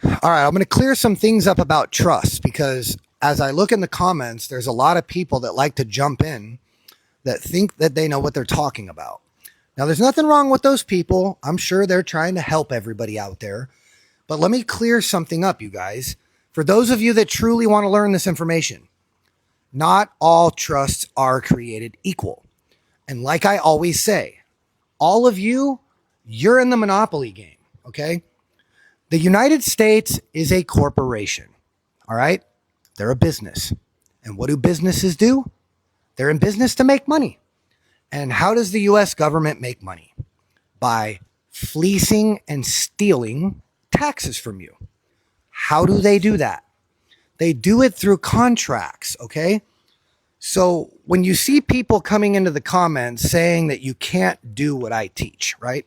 All right, I'm going to clear some things up about trust because as I look in the comments, there's a lot of people that like to jump in that think that they know what they're talking about. Now, there's nothing wrong with those people. I'm sure they're trying to help everybody out there. But let me clear something up, you guys. For those of you that truly want to learn this information, not all trusts are created equal. And like I always say, all of you, you're in the monopoly game, okay? The United States is a corporation, all right? They're a business. And what do businesses do? They're in business to make money. And how does the US government make money? By fleecing and stealing taxes from you. How do they do that? They do it through contracts, okay? So when you see people coming into the comments saying that you can't do what I teach, right?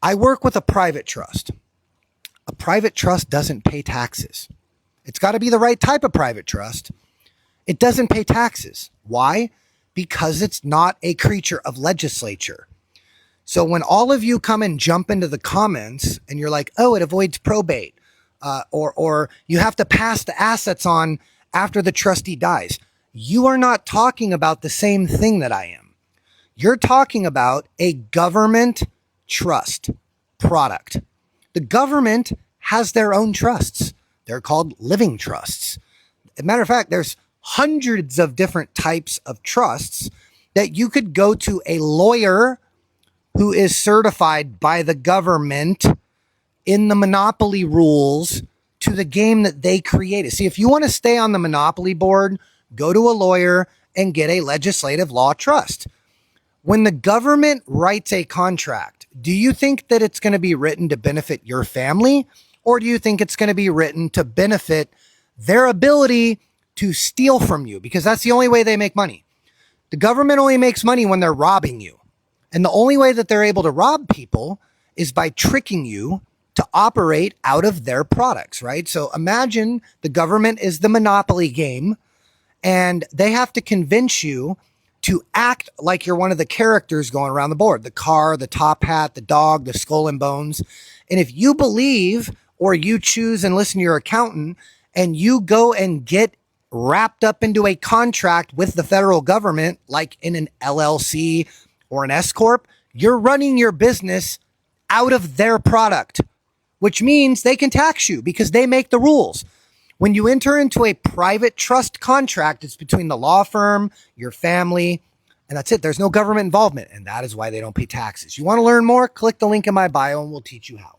I work with a private trust. A private trust doesn't pay taxes. It's got to be the right type of private trust. It doesn't pay taxes. Why? Because it's not a creature of legislature. So when all of you come and jump into the comments and you're like, oh, it avoids probate, or you have to pass the assets on after the trustee dies, you are not talking about the same thing that I am. You're talking about a government trust product. The government has their own trusts. They're called living trusts. As a matter of fact, there's hundreds of different types of trusts that you could go to a lawyer who is certified by the government in the monopoly rules to the game that they created. See, if you want to stay on the monopoly board, go to a lawyer and get a legislative law trust. When the government writes a contract, do you think that it's going to be written to benefit your family? Or do you think it's going to be written to benefit their ability to steal from you? Because that's the only way they make money. The government only makes money when they're robbing you. And the only way that they're able to rob people is by tricking you to operate out of their products, right? So imagine the government is the monopoly game and they have to convince you to act like you're one of the characters going around the board, the car, the top hat, the dog, the skull and bones. And if you believe or you choose and listen to your accountant and you go and get wrapped up into a contract with the federal government, like in an LLC or an S Corp, you're running your business out of their product, which means they can tax you because they make the rules. When you enter into a private trust contract, it's between the law firm, your family, and that's it. There's no government involvement, and that is why they don't pay taxes. You want to learn more? Click the link in my bio and we'll teach you how.